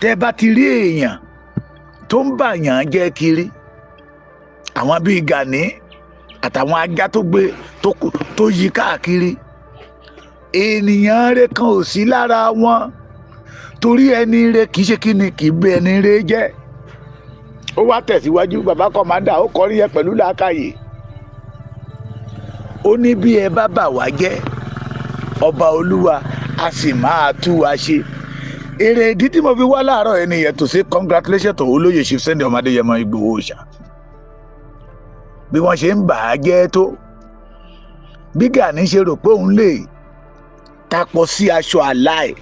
tẹ́ bá ti rí èèyàn tó ń bàyàn jẹ́ kiri, àwọn bíi Gani àtàwọn ajá tó gbé tó yí káàkiri, ènìyàn rẹ̀ kan ò sí lára wọn, torí ẹni rẹ̀ kì í ṣe kí ni, kì í bẹ ẹni rẹ̀ jẹ́. Ó wá tẹ̀síwájú, bàbá kọ́mándà ó kọrí yẹn pẹ̀lú làákàyè. Ó ní bí ẹ bá bà wá jẹ́, ọba olúwa a sì máa tú wa ṣe. Èrè ìdí tí mo fi wá láàárọ̀ ẹni yẹn tó ṣe congratulation tó Olóyè Chief Sunday ọmọ Adéyẹmọ Ìgbòho Òòṣà. Bí wọ́n ṣe ń bà á jẹ́ tó, bí Gani ṣe rò pé òun lè tapọ̀ sí aṣọ àláì,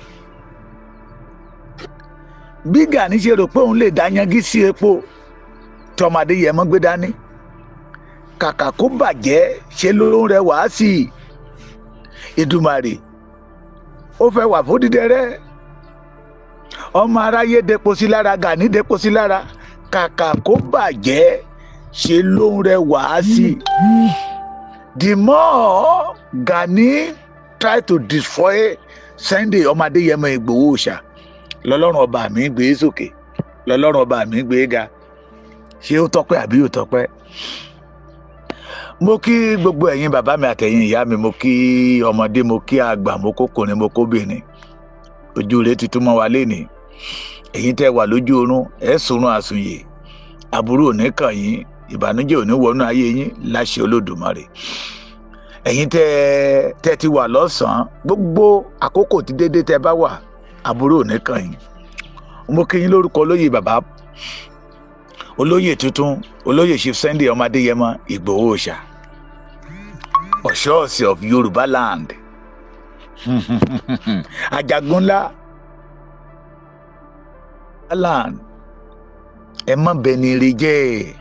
bí Gani ṣe rò pé òun lè dáyangí sí epo tí ọmọ Adéyẹmọ gbé dání, kàkà kó bàjẹ́ ṣe ló ń rẹwà sí i. Èdùmàrè ó fẹ́ wà fún dídẹrẹ́, ọmọ aráyé depo sí lára, Gani depo sí lára, kàkà kó bàjẹ́ ṣe ló ń rẹwà sí i. The more Gani try to destroy Sunday ọmọ Adéyẹmọ Ìgbòho Òòṣà, lọ́lọ́run ọba mi gbé sókè, lọ́lọ́run ọba mi gbé ga. Ṣé ó tọ́pẹ́ àbí ó tọ́pẹ́? Mo kí gbogbo ẹ̀yin bàbá mi àtẹ̀yin ìyá mi, mo kí ọmọdé, mo kí àgbà, mo kókùnrin, mo kóbìnrin. Ojú rẹ̀ ti tún mọ́ wa lénìí. Ẹ̀yin tẹ́ wà lójú oorun, ẹ sùnrùn àsùnyè, aburú ò ní kàn yín, ìbànújẹ́ ò ní wọnú ayé yín láṣẹ Olódùmarè. Ẹ̀yin tẹ́ ti wà lọ́sàn-án, gbogbo àkókò tí dédé tẹ́ bá wà, aburú ò ní kàn yín. Mo kí yín lórúkọ olóyè bàbá, olóyè tuntun, Olóyè Chief Sunday ọmọ Adéyẹmọ Ìgbòho Òòṣà, Ọ̀ṣọ́ọ̀sì of Yoruba land. Jagun ńlá land. Ẹ má bẹni re jẹ́,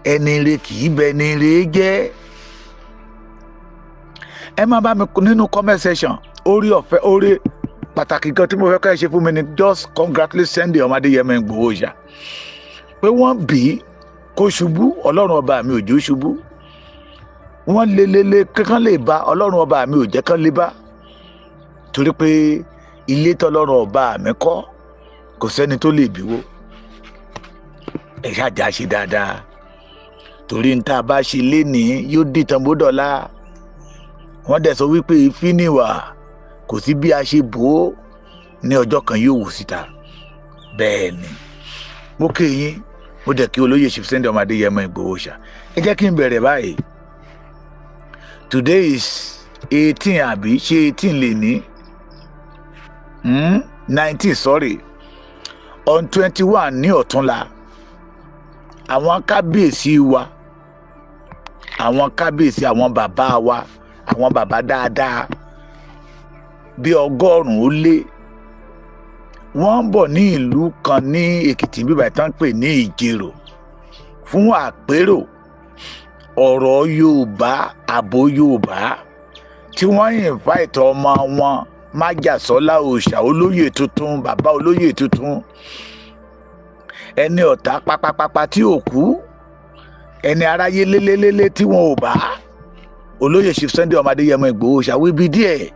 ẹni re kì í bẹni re jẹ́. Ẹ má bá mi nínú comment section, orí ọ̀fẹ́, orí pàtàkì kan tí mo fẹ́ ká ẹ ṣe fún mi ni just congratulate Sunday ọmọ Adéyẹmọ Ìgbòho Òòṣà pé wọ́n bí kó ṣubú, ọlọ́run ọba mi ò jẹ́ ó ṣubú. Wọ́n lé kankan lè bá, ọlọ́run ọba mi ò jẹ́ kán lè bá, torí pé ilé tọ́lọ́run ọba mi kọ́ kò sẹ́ni tó lè bíwó. Ẹ ṣáàjà ṣe dáadáa, torí n tá a bá ṣe lénìí yóò dìtàn bó dọ̀la. Wọ́n dẹ̀ sọ wípé ìfíníwà kò sí bí a ṣe bò ó, ní ọjọ́ kan yóò wù síta. Bẹ́ẹ̀ ni mo kí yín, mo dẹ̀ kí Olóyè Chief Sunday ọmọ Adéyẹmọ Ìgbòho Òòṣà. Ẹ jẹ́ kí n bẹ̀rẹ̀ báyìí. Today is 18 àbí ṣé 18 lè ní 19 sorry, on 21 ní ọ̀túnla. Àwọn kábíyèsí wa, àwọn kábíyèsí, àwọn bàbá wa, àwọn bàbá dáadáa bí 100 ó lé, wọ́n ń bọ̀ ní ìlú kan ní Èkìtì bíbá ìtàn pè ní Ìjẹ̀rò fún àpérò ọ̀rọ̀ Yorùbá, ààbò Yorùbá, tí wọ́n invite ọmọ wọn Májàsọ́lá Òòṣà, olóyè tuntun, bàbá olóyè tuntun, ẹni ọ̀tá pápápápá tí ò kú, ẹni aráyé lélélélé tí wọn ò bá. Olóyè Chief Sunday ọmọ Adéyẹmọ Ìgbòho Òòṣà wí bí díẹ̀.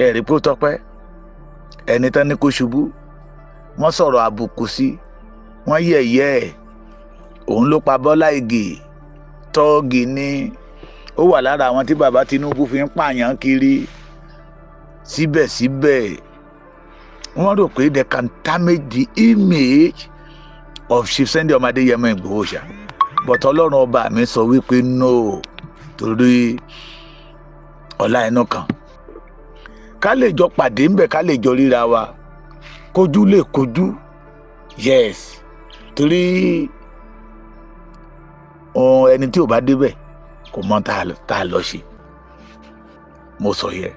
Ẹ̀rí pé ó tọ́pẹ́, ẹni tán ní kó ṣubú, wọ́n sọ̀rọ̀ àbùkù sí, wọ́n yẹ̀yẹ́ ẹ̀. Òun ló pa Bọ́lá Ìgè, tọ́ọ̀gì ni, ó wà lára àwọn tí bàbá Tinubu fi ń pààyàn kiri. Síbẹ̀síbẹ̀ wọ́n rò pé they can damage the image of Chief Sunday ọmọ Adéyẹmọ Ìgbòho Òòṣà, but Ọlọ́run ọba mi sọ wípé no, torí ọlá ẹnu kan, ká lè jọ pàdé ńbẹ̀, ká lè jọ ríra wa, kojú lè kojú. Yes, torí ẹni tí ò bá débẹ̀ kò mọ tá a lọ ṣe. Mo sọ yẹ,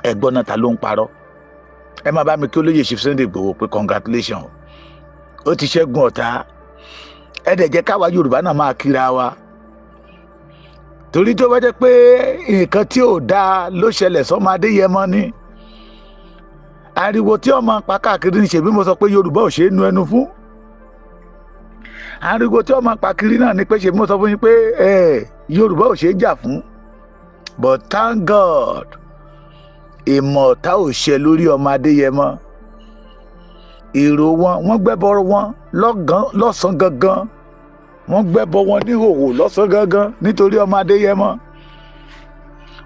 ẹgbọ́n náà ta ló ń parọ́? Ẹ má bá mi kí Olóyè Chief Sunday Ìgbòho pé congratulation, ó ti ṣẹ́gun ọ̀tá. Ẹ dẹ̀ jẹ́ káwa Yorùbá náà máa kíra wa, torí tó bá jẹ́ pé nǹkan tí ò dáa ló ṣẹlẹ̀ sọ́mọ Adéyẹmọ ni, ariwo tí ọmọ pa káàkiri ní ṣèbí mo sọ pé Yorùbá ò ṣe é nu ẹnu fún. Ariwo tí ọmọ pa kiri náà ni pé ṣèbí mo sọ fún yín pé Yorùbá ò ṣe é jà fún. But thank God, ìmọ̀ ọ̀tá ò ṣẹ lórí ọmọ Adéyẹmọ. Èrò wọ́n gbẹ́bọ wọn lọ́sàn gangan, wọ́n gbẹ́bọ wọn níhòòhò lọ́sàn gangan nítorí ọmọ Adéyẹmọ.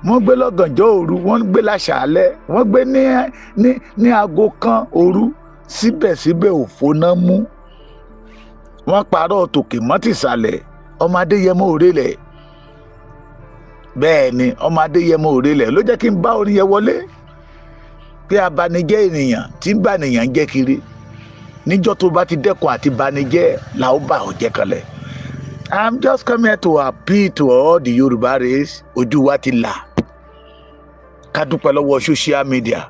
Wọ́n gbé lọ́gànjọ́ òru, wọ́n gbé láṣàálẹ̀, wọ́n gbé ní aago kan òru, síbẹ̀síbẹ̀ òfò náà mú. Wọ́n parọ́ tòkè mọ́ tìsàlẹ̀, ọmọ Adéyẹmọ òrèlẹ̀. Bẹ́ẹ̀ ni ọmọ Adéyẹmọ òrèlẹ̀ ló jẹ́ kí n bá orin yẹn wọlé pé abanijẹ́ ènìyàn tí ń bá ènìyàn jẹ́ kiri, níjọ́ tó bá ti dẹ́kun àti banijẹ́ là ó bà ọ́ jẹ́ kalẹ̀. I'm just coming here to appeal to all the Yoruba race. Ojú wa ti là. Ká dúpẹ́ lọ́wọ́ social media.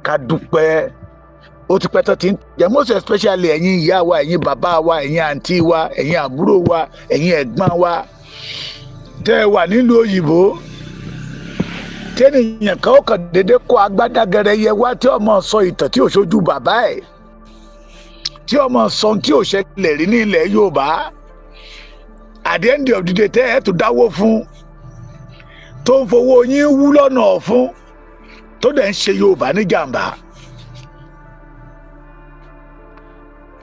Ká dúpẹ́. Ó ti pẹ́ tó ti ń jẹ́, most especially ẹ̀yin ìyá wa, ẹ̀yin bàbá wa, ẹ̀yin àǹtí wa, ẹ̀yin àbúrò wa, ẹ̀yin ẹ̀gbọ́n wa. Tẹ́ ẹ wà nílùú òyìnbó. Tẹ́nìyàn kan ó kàn déédéé kó agbádá gẹrẹyẹ wá tí ọmọ sọ ìtàn tí ò ṣojú bàbá ẹ̀. Tí ọmọ sọ tí ò ṣẹlẹ̀ rí ní ilẹ̀ Yorùbá. At the end of the day, tẹ́ ẹ tó dáwó fún, tó ń fowó yín wú lọ́nà ọ̀fun, tó dẹ̀ ń ṣe Yorùbá ní jàǹbá,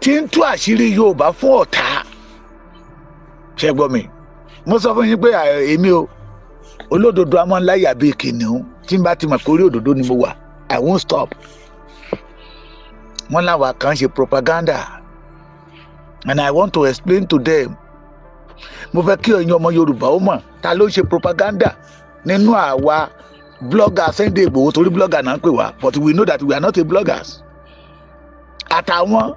tí ń tú àṣírí Yorùbá fún ọ̀tá. Ṣé gbọ́ mi? Mo sọ fún yín pé èmi o, olódodo a máa ń láyà bíi kìnìún, tí n bá ti mọ̀ pé orí òdodo ni mo wà, I won't stop. Wọ́n láwa kan ṣe propaganda, and I want to explain to them. Mo fẹ́ kí ẹ̀yin ọmọ Yorùbá ó mọ̀ ta ló ń ṣe propaganda nínú àwa blogger Sunday Igboho, torí blogger náà ń pè wá, but we know that we are not a bloggers. Àtàwọn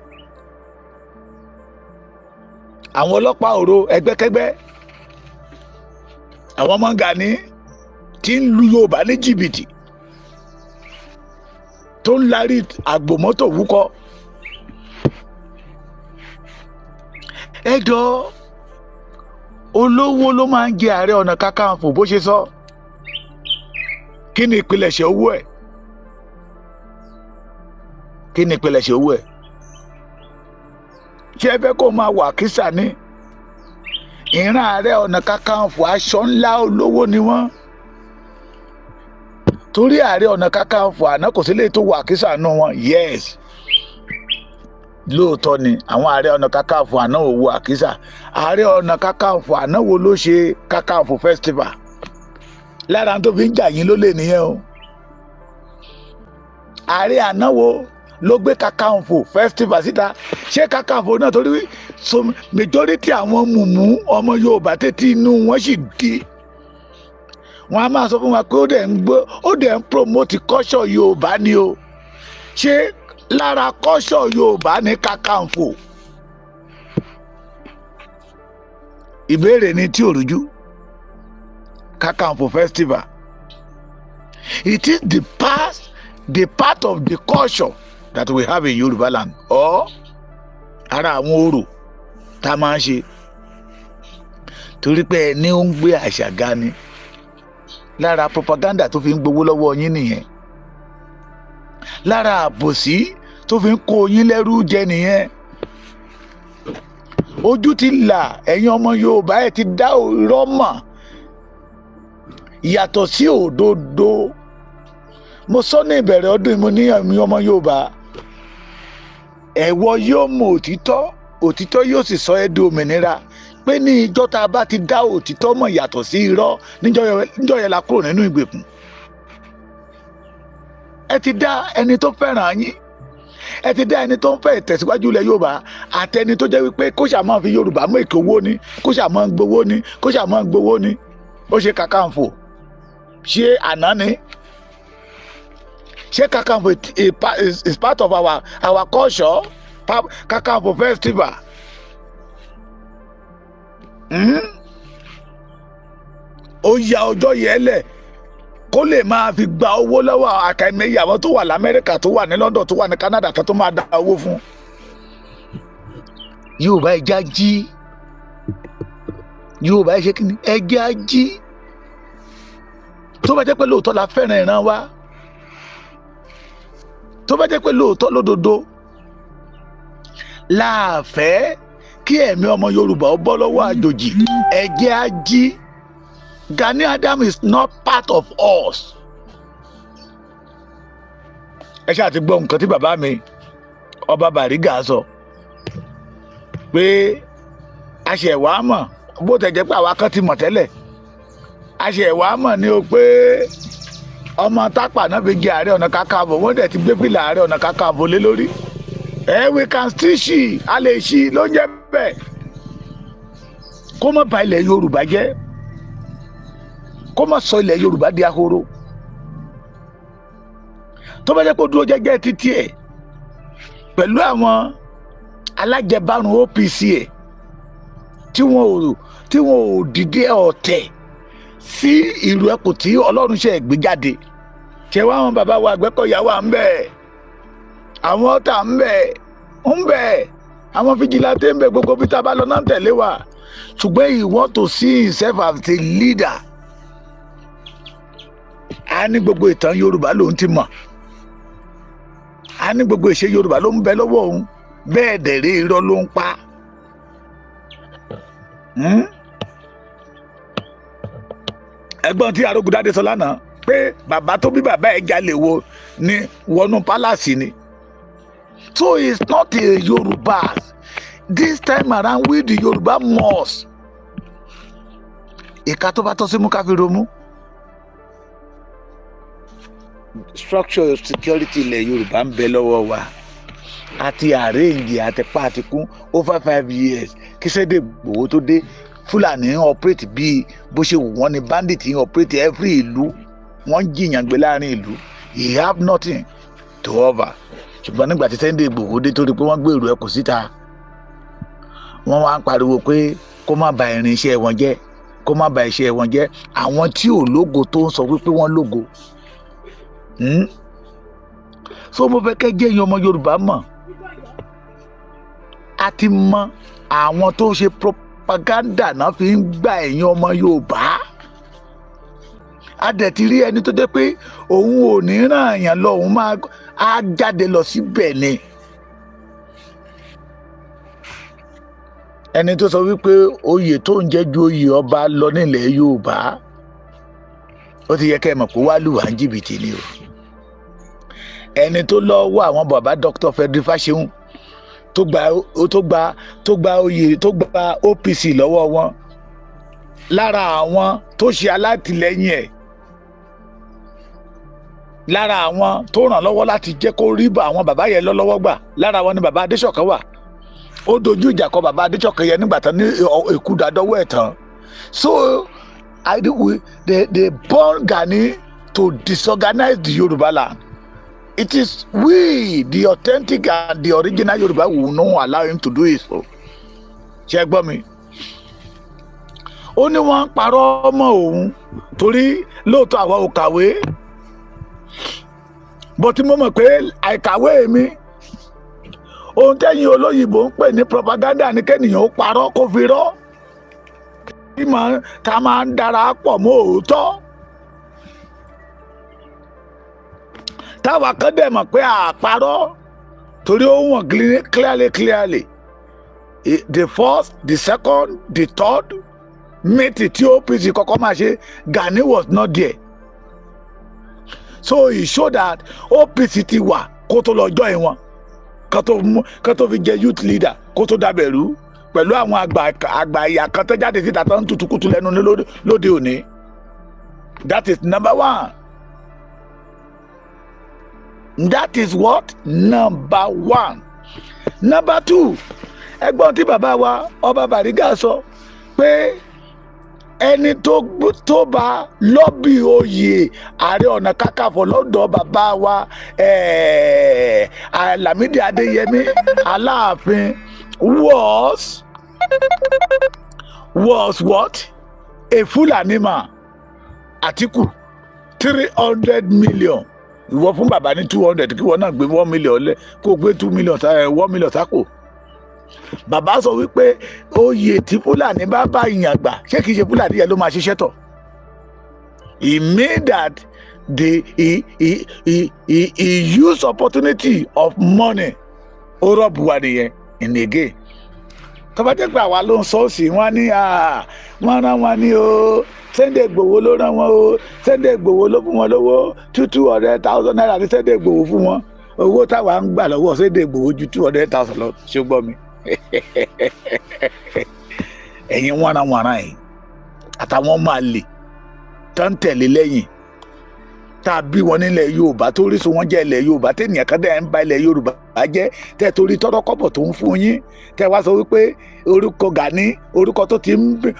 àwọn ọlọ́pàá òro ẹgbẹ́kẹ́gbẹ́, àwọn ọmọ Gani tí ń lu Yorùbá ní jìbìtì, tó ń larí àgbòmọ́tò wúkọ́. Ẹ jọ̀ọ́, olówó ló máa ń jẹ Ààrẹ Ọ̀nà Kakanfò bó ṣe sọ. Kí ni ìpilẹ̀ṣẹ̀ owó ẹ̀? Kí ni ìpilẹ̀ṣẹ̀ owó ẹ̀? Ṣé ẹ fẹ́ kó máa wà kísà ní? Ìran Ààrẹ Ọ̀nà Kakanfò aṣọ ńlá olówó ni wọ́n. Torí Ààrẹ Ọ̀nà Kakanfò àná kò sí lè tó wà kísà nù wọn. Yes, lóòótọ́ ni àwọn Ààrẹ Ọ̀nà Kakanfò àná ò wo àkísà. Ààrẹ Ọ̀nà Kakanfò àná wo ló ṣe Kakanfò festival? Lára tó fi ń jà yín ló lè nìyẹn o. Ààrẹ àná wo ló gbé Kakanfò festival síta? Ṣé Kakanfò náà, torí majority àwọn mùmú ọmọ Yorùbá tètè inú wọn sì di. Wọ́n á máa sọ fún wa pé ó dẹ̀ ń promote culture Yorùbá ni o. Ṣé lára culture Yorùbá ní Kakanfò? Ìbéèrè ni tí ò rújú. Kakanfò festival, it is the part of the culture that we have in Yoruba land, or ara àwọn orò tá a máa ń ṣe. Torí pé ẹni ó ń gbé àṣà ga ni, lára propaganda tó fi ń gbowó lọ́wọ́ yín nìyẹn. Lára àbòsí tó fi ń kó yín lẹ́rú jẹ nìyẹn. Ojú ti là, ẹ̀yin ọmọ Yorùbá ẹ̀ ti dá irọ́ mọ̀ yàtọ̀ sí òdodo. Mo sọ ní ìbẹ̀rẹ̀ ọdún mo ní ẹ̀yin ọmọ Yorùbá, ẹ̀wọ̀ yóò mọ òtítọ́, òtítọ́ yóò sì sọ ẹ́ di òmìnira. Pé ní ìjọ́ tá a bá ti dá òtítọ́ mọ̀ yàtọ̀ sí irọ́, níjọ́ yẹn la kúrò nínú ìgbèkùn. Ẹ ti dá ẹni tó fẹ́ràn yín, ẹ ti dá ẹni tó ń fẹ́ ìtẹ̀síwájú ilẹ̀ Yorùbá, àtẹni tó jẹ́ wípé kó ṣà máa fi Yorùbá mú èkó owó ni, kó ṣà máa gbowó ni, kó ṣà máa gbowó ni. Ó ṣe Kakanfò, ṣé àná ni? Ṣé Kakanfò is part of our culture? Kakanfò festival. Ó ya ọjọ́ yẹn lẹ̀ kó lè máa fi gba owó lọ́wọ́ àkàìmọye àwọn tó wà l'Amẹ́ríkà, tó wà ní London, tó wà ní Canada, tó máa dá owó fún. Yorùbá ẹja jí. Yorùbá ẹ ṣe kí ni? Ẹja jí. Tó bá jẹ́ pé lóòótọ́ la fẹ́ràn ìran wa, tó bá jẹ́ pé lóòótọ́ lódodo láàfẹ́ kí ẹ̀mí ọmọ Yorùbá ó bọ́ lọ́wọ́ àjòjì, ẹ jẹ́ á jí. Gani Adam is not part of us. ẹ ṣáà ti gbọ́ nǹkan tí bàbá mi ọba Bariga sọ pé a ṣe ẹ̀wà mọ̀ bó tẹ̀ jẹ́ pé àwa kan ti mọ̀ tẹ́lẹ̀ a ṣe ẹ̀wà mọ̀ ni o pé ọmọ tápà náà fi gé Ààrẹ Ọ̀nà Kakanfò wọ́n dẹ̀ ti gbé fìlà Ààrẹ Ọ̀nà Kakanfò lé lórí we can still ṣí a lè ṣí ló ń jẹ́ bẹ́ẹ̀ kó má bà ilẹ̀ Yorùbá jẹ́ kó má sọ ilẹ̀ Yorùbá di ahoro tó bá jẹ́ kó dúró jẹ́jẹ́ títí ẹ̀ pẹ̀lú àwọn alájẹbárun OPC ẹ̀ tí wọn ò dìde ọ̀tẹ̀ sí ìlú ẹ̀kọ́ tí Ọlọ́run ṣe gbé jáde ṣe wá àwọn bàbá wa Àgbẹ̀kọ̀yà wà ń bẹ àwọn ọ̀tá ń bẹ àwọn fìjìláńtì ń bẹ gbogbo bí tá a bá lọ náà tẹ̀lé wa ṣùgbọ́n he want to see himself as a leader a ní gbogbo ìtàn Yorùbá lòun ti mọ̀ a ní gbogbo ìṣe Yorùbá ló ń bẹ lọ́wọ́ òun bẹ́ẹ̀ dẹ̀rẹ́ irọ́ ló ń pa ẹ̀gbọ́n tí Arógundádé sọ lánàá pé bàbá tó bí bàbá ẹ̀ jalè wo ni wọnú pálásì ni so it's not a Yoruba this time around we the Yoruba must ìka tó bá tọ́ sí mú ká fi romú structure of security ilẹ̀ Yorùbá ń bẹ lọ́wọ́ wa àti arrange àtẹ̀pá àtikún over 5 years kí Sunday Igboho tó dé Fúlàní ń operate bíi bó ṣe wù wọ́n ni bandit ń operate every ìlú wọ́n ń jiyàn gbé láàrin ìlú he have nothing to offer ṣùgbọ́n nígbà tí Sunday Igboho dé torí pé wọ́n gbé èrò ẹ̀kọ́ síta wọ́n wá ń pariwo pé kó má ba irin iṣẹ́ wọn jẹ́ kó má ba iṣẹ́ wọn jẹ́ àwọn tí ò lógo tó ń sọ wípé wọ́n lógo so mo fẹ́ kẹ́ jẹ́ ẹ̀yin ọmọ Yorùbá mọ̀ a ti mọ àwọn tó ṣe propaganda náà fi ń gba ẹ̀yin ọmọ Yorùbá a dẹ̀ ti rí ẹni tó jẹ́ pé òun ò ní ràn yàn lọ òun máa á jáde lọ síbẹ̀ ni ẹni tó sọ wípé oyè tó ń jẹ́ ju oyè ọba lọ nílẹ̀ Yorùbá ó ti yẹ kẹ́ ẹ mọ̀ pé wá lù wá ń jìbìtì ni o ẹni tó lọ wọ àwọn bàbá Dr. Frederick Fáṣẹ̀hùn tó gba oyè tó gba OPC lọ́wọ́ wọn lára àwọn tó ṣe alátìlẹ́yìn ẹ̀ lára àwọn tó ràn lọ́wọ́ láti jẹ́ kó rí bá àwọn bàbá yẹn lọ́wọ́ gbà lára wọn ni bàbá Adéṣọ̀kan wà ó dojú ìjà kọ bàbá Adéṣọ̀kan yẹn nígbà tán ní èkúdà dọ́wọ́ ẹ̀ tán so they born Gani to disorganize the Yoruba land. It is we, the authentic and the original Yoruba, will not allow him to do it. So, ṣé gbọ́ mi. Ó ní wọ́n parọ́ mọ́ òun torí lóòótọ́ àwa ò kàwé. Bó ti mo mọ̀ pé àìkàwé mi, ohun tẹ́yìn olóyìnbó ń pè ní propaganda ní kẹ́nìyàn ó parọ́ kó fi rọ́. Kí ká máa ń dara pọ̀ mọ́ òótọ́. Táwa kan dẹ̀ mọ̀ pé àparọ́ torí ó wọ̀n clearly the first the second the third meeting tí OPC kọ́kọ́ máa ṣe Gani was not there so he showed that OPC ti wà kó tó lọ join wọn kó tó fi jẹ youth leader kó tó dàbẹ̀rú pẹ̀lú àwọn àgbà ìyà kan tó jáde síta tó ń tutukutu lẹ́nu lóde òní that is number one. That is what? Number one. Number two, ẹgbọ́n tí bàbá wa ọba Bariga sọ pé ẹni tó bá lọ́bì oyè Ààrẹ Ọ̀nà Kakanfò lọ́dọ̀ bàbá wa Lámídì Adéyẹmí Aláàfin was what? A Fulani man. Àtíkù 300 million. Ìwọ fún bàbá ní 200 kí wọ́n náà gbé 1 million lẹ̀ kó gbé 1 million sápò. Bàbá sọ wípé oyè tí Fúlàní bá bá ìyàn gbà ṣé kìí ṣe Fúlàní yẹn ló máa ṣiṣẹ́ tọ̀. He made that he used opportunity of money ó rọ̀bù wa nìyẹn in again. Tọ́ba jẹ́ pé àwa ló ń sọ́ọ̀sì wọn ní wọ́n rán wọn ní o. Sunday Igboho ló rán wọn o Sunday Igboho ló fún wọn lówó 200,000 naira ní Sunday Igboho fún wọn owó táwa ń gbà lọ́wọ́ Sunday Igboho ju 200,000 lọ ṣùgbọ́n mi ẹ̀yin wọ́nrawọ́nra yìí àtàwọn máa lè tán tẹ̀lé lẹ́yìn tá a bí wọn nílẹ̀ Yorùbá tó rí sùn wọn jẹ́ ilẹ̀ Yorùbá tẹ́nìyàn kan dẹ̀ ń ba ilẹ̀ Yorùbá jẹ́ tẹ́ torí tọ́rọ́ kọ́bọ̀ tó ń fún yín tẹ́ wá sọ wípé orúkọ Gani orúkọ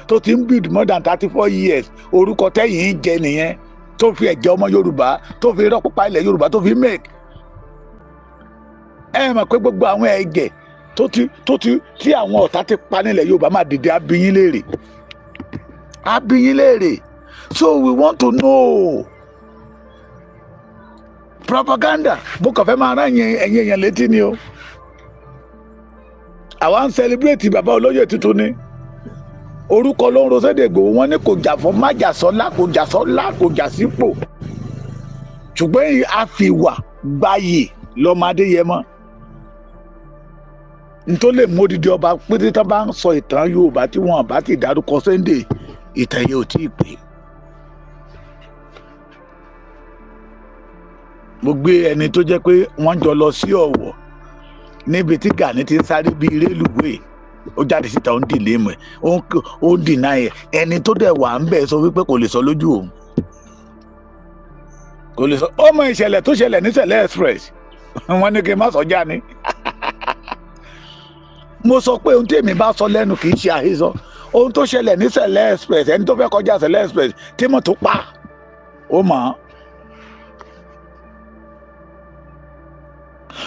tó ti ń build more than 34 years orúkọ tẹ́yìn ń jẹ nìyẹn tó fi ẹ̀jẹ̀ ọmọ Yorùbá tó fi rọ́pò pa ilẹ̀ Yorùbá tó fi make ẹ mọ̀ pé gbogbo àwọn ẹ̀jẹ̀ tí àwọn ọ̀tá ti pa nílẹ̀ Yorùbá máa dìde abiyín léèrè so we want to know propaganda bó kàn fẹ́ máa rán ẹ̀yin èèyàn létí ni o àwa ń celebrate bàbá olóyè tuntun ni orúkọ ló ń ro Sunday Igboho wọn ní kò jà fún májàsọ́lá kò jà sọ́lá kò jà sípò ṣùgbọ́n àfìwà gbayì lọ́mọdé yẹ mọ́ nítorí lè mú odidi ọba pété tán bá ń sọ ìtàn Yorùbá tí wọn bá ti dárúkọ Sunday ìtàn yẹn ò tí ì pé. mo gbé ẹni tó jẹ́ pé wọ́n jọ lọ sí Ọ̀wọ̀ níbi tí Gani ti ń sáré bíi rélùwéè ó jáde síta ó ń dìlé mọ́ ó ń dìnnà ẹ̀ ẹni tó dẹ̀ wà ń bẹ̀ sọ wípé kò lè sọ lójú òun kò lè sọ ọmọ ìṣẹ̀lẹ̀ tó ṣẹlẹ̀ ní Sẹ̀lẹ̀ Express wọ́n ní kí n má sọ já ni mo sọ pé ohun tí èmi bá sọ lẹ́nu kì í ṣe àhesọ ohun tó ṣẹlẹ̀ ní Sẹ̀lẹ̀ Express ẹni tó fẹ́ kọjá Sẹ̀lẹ̀ Express tí mo tó pa ó mọ̀ ọ́.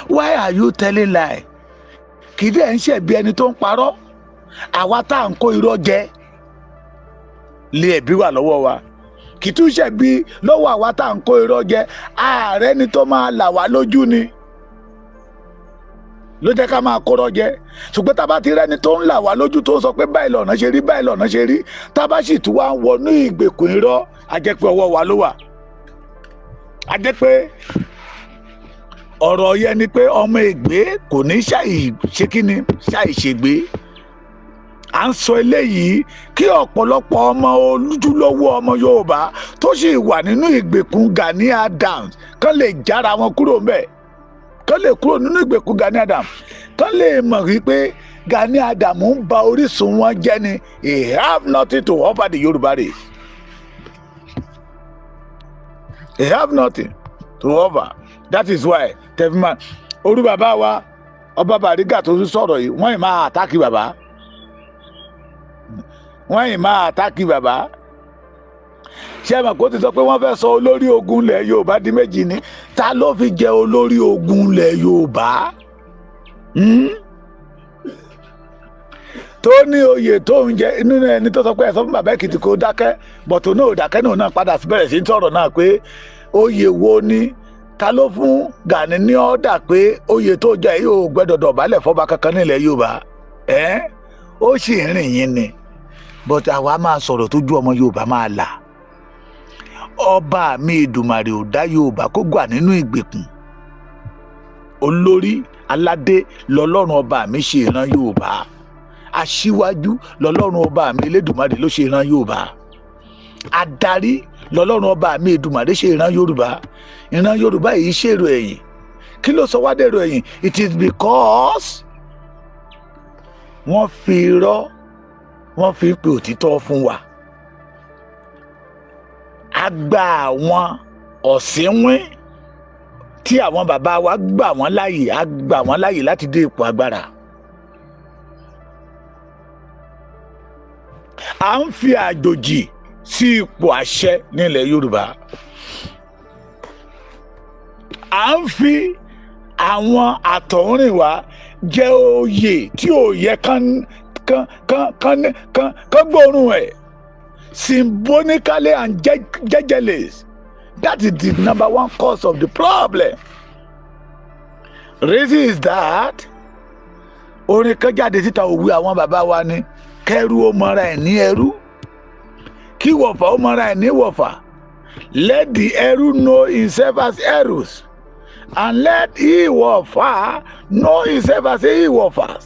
Why are you telling lie? Kì í dẹ̀ ń ṣẹ̀bi ẹni tó ń parọ́ àwa tá à ń kó irọ́ jẹ lé ẹ̀bí wà lọ́wọ́ wa kì í tún ṣẹ̀bi lọ́wọ́ àwa tá à ń kó irọ́ jẹ ààrẹ ni tó máa là wá lójú ni ló jẹ́ ká máa kórọ́ jẹ ṣùgbọ́n tá a bá ti rẹ́ni tó ń là wá lójú tó sọ pé báyìí lọ́nà ṣe rí báyìí lọ́nà ṣe rí tá a bá sì tún wá ń wọnú ìgbèkùn irọ́ a jẹ́ pé ọwọ́ wa ló wà a jẹ́ pé ọ̀rọ̀ yẹn ni pé ọmọ ègbé kò ní ṣàìṣègbé à ń sọ eléyìí kí ọ̀pọ̀lọpọ̀ ọmọ olójúlówó ọmọ Yorùbá tó sì wà nínú ìgbèkùn Gani Adams kán lè jára wọn kúrò ńbẹ̀ kán lè kúrò nínú ìgbèkùn Gani Adams kán lè mọ̀ wípé Gani Adams ń ba orísun wọn jẹ́ ni he have nothing to offer the Yorùbá race he have nothing to offer. That is why tẹfima orú bàbá wa ọba Bariga tó sọ̀rọ̀ yìí wọ́n ì máa àtàkì bàbá ṣé ẹ mọ̀ kó ti sọ pé wọ́n fẹ́ sọ olórí ogun ilẹ̀ Yorùbá di méjì ni ta ló fi jẹ olórí ogun ilẹ̀ Yorùbá tó ní oyè tó ń jẹ nínú ẹni tó sọ pé ẹ sọ fún bàbá Èkìtì kó dákẹ́ bọ̀tò náà ò dákẹ́ náà padà bẹ̀rẹ̀ sí sọ̀rọ̀ náà pé oyè wo ni ta ló fún Gani ní ọ̀dà pé oyè tó jẹ́ yìí ò gbẹ́dọ̀ dọ̀bálẹ̀ fọba kankan nílẹ̀ Yorùbá ó sì ń rìn yín ni but àwa máa sọ̀rọ̀ tójú ọmọ Yorùbá máa là ọba mi Èdùmàrè ò dá Yorùbá kó gbà nínú ìgbèkùn olórí aládé lọ́lọ́run ọba mi ṣe ìran Yorùbá aṣíwájú lọ́lọ́run ọba mi Elédùmarè ló ṣe ìran Yorùbá adarí lọ́lọ́run ọba mi Èdùmàrè ṣe ìran Yorùbá yìí ṣèrò ẹ̀yìn kí ló sọ wá dèrò ẹ̀yìn it is because wọ́n fi irọ́ wọ́n fi pe òtítọ́ fún wa a gba àwọn ọ̀sìnwín tí àwọn bàbá wa gbà wọ́n láàyè láti dé ipò agbára à ń fi àjòjì sí ipò àṣẹ nílẹ̀ Yorùbá à ń fi àwọn àtọ̀húnrìnwá jẹ oyè tí ò yẹ kán gbóòórùn ẹ̀ symbolically and jejely. That is the number one cause of the problem. Reason is that orin kan jáde síta òwe àwọn bàbá wa ni kẹrù ó mọra ẹ̀ ní ẹrú kí wọ̀fà ó mọra ẹ̀ ní wọ̀fà let the ẹrú know himself as ẹrús and let he wọ̀fà know himself as he wọ̀fàs.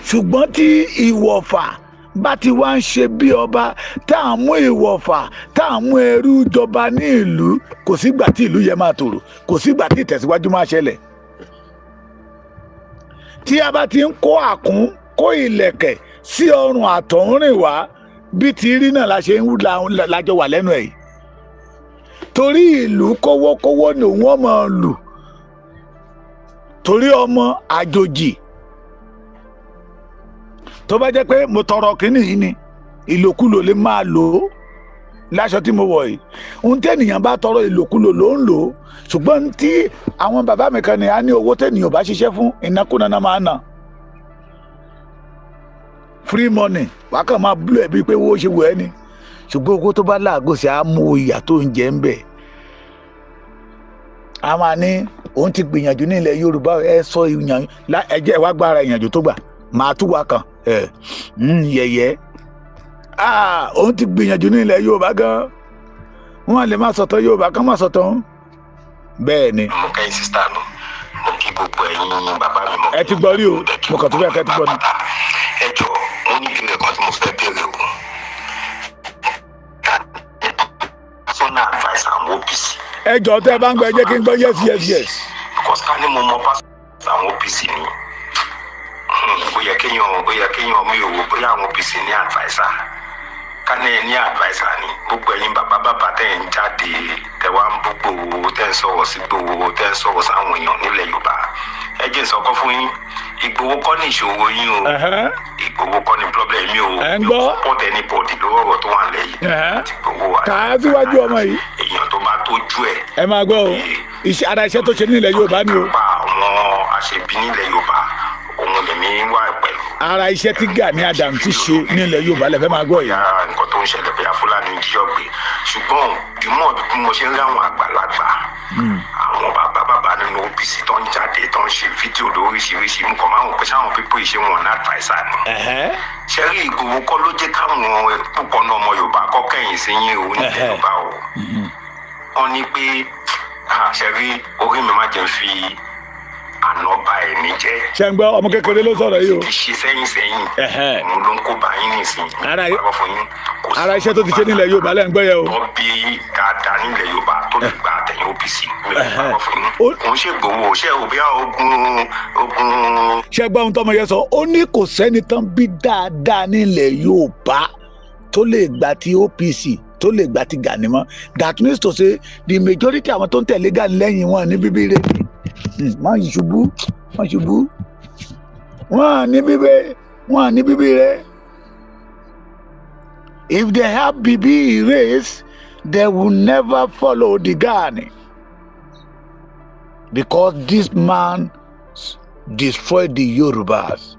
ṣùgbọ́n tí ìwọ̀fà bá ti wá ń ṣe bí ọba tá à ń mú ìwọ̀fà tá à ń mú ẹrú jọba ní ìlú, kò sígbà tí ìlú yẹn máa tòrò, kò sígbà tí ìtẹ̀síwájú máa ṣẹlẹ̀. Tí a bá ti ń kó àkún kó ìlẹ̀kẹ̀ sí ọrùn àtọ̀húnrìnwá, bí ti rí náà la ṣe ń lájọ wà lẹ́nu ẹ̀. Torí ìlú kówókówó ni òun ọmọ lù, torí ọmọ àjòjì. Tó bá jẹ́ pé mo tọrọ kínní yìí ni, ìlòkulò lè máa lò ó láṣọ tí mo wọ̀ yìí. Ohun tẹ́nìyàn bá tọrọ ìlòkulò ló ń lò ó, ṣùgbọ́n tí àwọn bàbá mi kan ní a ní owó tẹ́nìyàn bá ṣiṣẹ́ fún ìnákúnná náà máa ná. Free money wàá kàn máa búlọ̀ ẹ̀ bíi pé owó ṣe wù ẹ́ ni, ṣùgbọ́n owó tó bá láàgò sí àmú ìyà tó ń jẹ ń bẹ̀. A máa ní òun ti gbìyànjú ní ilẹ̀ Yorùbá, ẹ sọ ìyànjú ẹjẹ́ wá gbára ìyànjú tó gbà máa tú wa kan yẹ̀yẹ́. Òun ti gbìyànjú ní ilẹ̀ Yorùbá gan, wọn lè má sọ̀tọ̀ Yorùbá kan má sọ̀tọ̀. Bẹ́ẹ̀ ni. Mo kẹ́yìn sísá nù, mo kí gbogbo ẹ̀yin bàbá mi mọ̀. Ẹ ti gbọ́ rí o, mo kàn tó bẹ́ẹ̀ kẹ́ ti gbọ́ ni. Ẹ jọ, mo ní ìbéèrè kan tí mo fẹ́ béèrè o. Personal advice àwọn OPC. Ẹ jọ tẹ́ ẹ bá ń gbọ́ ẹ jẹ́ kí n gbọ́ yes. Because ká ní mo mọ pásítọ̀ àwọn OPC ni. Ó yẹ kéèyàn mi ò wò bóyá àwọn OPC ní adviser. Ká ní adviser ni gbogbo ẹ̀yin bàbá tẹ̀ ń jáde tẹ̀ wá ń gbogbo tẹ̀ ń sọ̀rọ̀ sí gbogbo tẹ̀ ń sọ̀rọ̀ sáwọn èèyàn nílẹ̀ Yorùbá. Ẹ jẹ́ ìsọ̀kọ́ fún yín, Ìgbòho kọ́ ní ìṣòro yín o, Ìgbòho kọ́ ní problem mi o, mi ò support anybody lórí ọ̀rọ̀ tó wà lẹ́yìn. Kàá síwájú ọmọ yìí. Èèyàn tó máa tójú ẹ̀. Ẹ máa gbọ́ o, ara iṣẹ́ tó ṣe nílẹ̀ Yorùbá ni o. Àwọn àṣebí nílẹ̀ Yorùbá òun lèmi wà pẹ̀lú. Ara iṣẹ́ tí Gani Adams ti ṣe nílẹ̀ Yorùbá lẹ fẹ́ máa gbọ́ yìí. Nǹkan tó ń ṣẹlẹ̀ bóyá Fúlàní ń jí ọ̀gbìn, ṣùgbọ́n ìmọ̀ bí mo ṣe ń rí àwọn àgbàlagbà, àwọn bàbá nínú OPC tó ń jáde tó ń ṣe fídíò lóríṣiríṣi, mo kàn máa ń wò pé sáwọn pípọ̀ ìṣe wọn ní adviser ni. Ṣé rí Ìgbòho kọ́ ló jẹ́ káwọn púpọ̀ náà ọmọ Yorùbá kọ́ kẹ́yìn sí yín o nílẹ̀ Yorùbá o. Wọ́n ní pé ṣe rí orí mi má jẹ́ fi ànọ́bà ẹ̀mí jẹ́. Ṣé ń gbọ́ ọmọ kékeré ló sọ̀rọ̀ yìí o? Ti ṣe sẹ́yìn òun ló ń kó bá yín nìsín. Ara iṣẹ́ tó ti ṣe nílẹ̀ Yorùbá lẹ́ ń gbọ́ yẹ o. Wọ́n bí dáadáa nílẹ̀ Yorùbá tó lè gba àtẹ̀yìn OPC mẹ́fà fún yín. Kò ń ṣe Ìgbòho ṣé òbí ogun. Ṣé gbọ́ ohun tọ́mọ yẹn sọ? Ó ní kò sẹ́ni tán bí dáadáa nílẹ̀ Yorùbá tó lè gba ti OPC tó lè gba ti Gani mọ́. That means to say the majority àwọn tó ń tẹ̀lé Gani lẹ́yìn wọn ní bíbí rẹ̀ ni. Wọ́n ṣubú wọ́n ní bíbí rẹ̀. If they have bibi erase, they will never follow the Gani, because this man destroyed the Yorubas.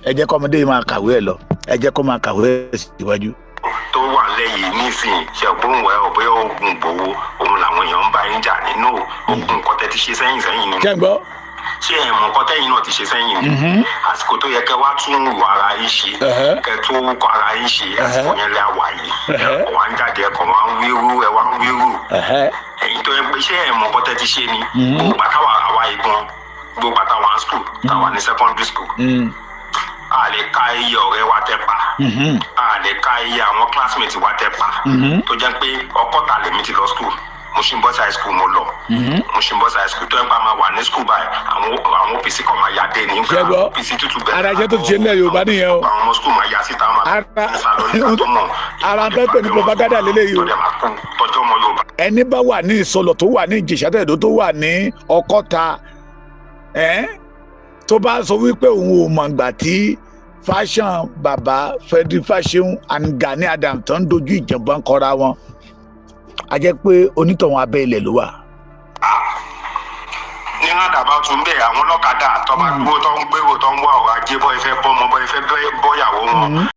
Ẹ jẹ́ kó ọmọdé yìí máa kàwé ẹ lọ, ẹ jẹ́ kó máa kàwé síwájú. Tó wà lẹ́yìn nísìnyí ṣẹ̀gbọ́n wẹ̀ ọ̀bẹ ogun Ìgbòho òun làwọn èèyàn ń bá yín jà nínú ogun nǹkan tẹ́ ti ṣe sẹ́yìn ni. Ṣé ń gbọ́? Ṣé ẹ̀ mọ̀ nǹkan tẹ́yìn náà ti ṣe sẹ́yìn ni? Àsìkò tó yẹ kẹ́ wá tún ìwà ara yín ṣe, kẹ́ tó kọ ara yín ṣe, àsìkò yẹn lẹ́ àwà yìí. Ẹ̀kọ́ wa ń jáde ẹ̀kọ́ wa ń wíru. Ẹ̀yin tó yẹ pé ṣé ẹ̀ mọ̀ nǹkan tẹ́ ti ṣe ni? Gbogbo àtàwà àwa igun, gbogbo àtàwà school, tàwa ní secondary school. A lè ka iye ọ̀rẹ́ wa tẹ́ pa, a lè ka iye àwọn classmates wa tẹ́ pa, tó jẹ́ pé ọkọ̀ta lèmi ti lọ school, Mushinbosa high school mo lọ, Mushinbosa high school tó ń pa máa wà ní school báyìí, àwọn OPC kan máa ya dé ní nǹkan OPC tútù bẹ́ẹ̀. Ara iṣẹ́ tó ti ṣe nílẹ̀ Yorùbá nìyẹn o. Àwọn ọmọ school máa ya síta máa sá lórí ìgbà tó mọ̀. Ara ń tẹ́tẹ̀ ní propaganda lélẹ́yìí o. Tọ́jú ọmọ Yorùbá. Ẹni bá wà ní Ìsọlọ̀ tó wà ní Ìjẹ̀ṣà-Tẹ̀dó tó wà ní Ọ̀kọ́ta, tó bá sọ wípé òun ò mọ̀ ìgbà tí Fashion bàbá Frederick Fashion and Gani Adams tó ń dojú ìjàngbọ̀n kọra wọn, a jẹ́ pé onítọ̀hún abẹ́ ilẹ̀ ló wà. Ní àdàbà tún bẹ́ẹ̀ àwọn ọlọ́kadà tó bá dúró tó ń gbèrò tó ń wá ọ̀rọ̀ ajé bọ́ ìfẹ́ bọ́ ọmọ bọ́ ìfẹ́ bọ́yàwó wọn.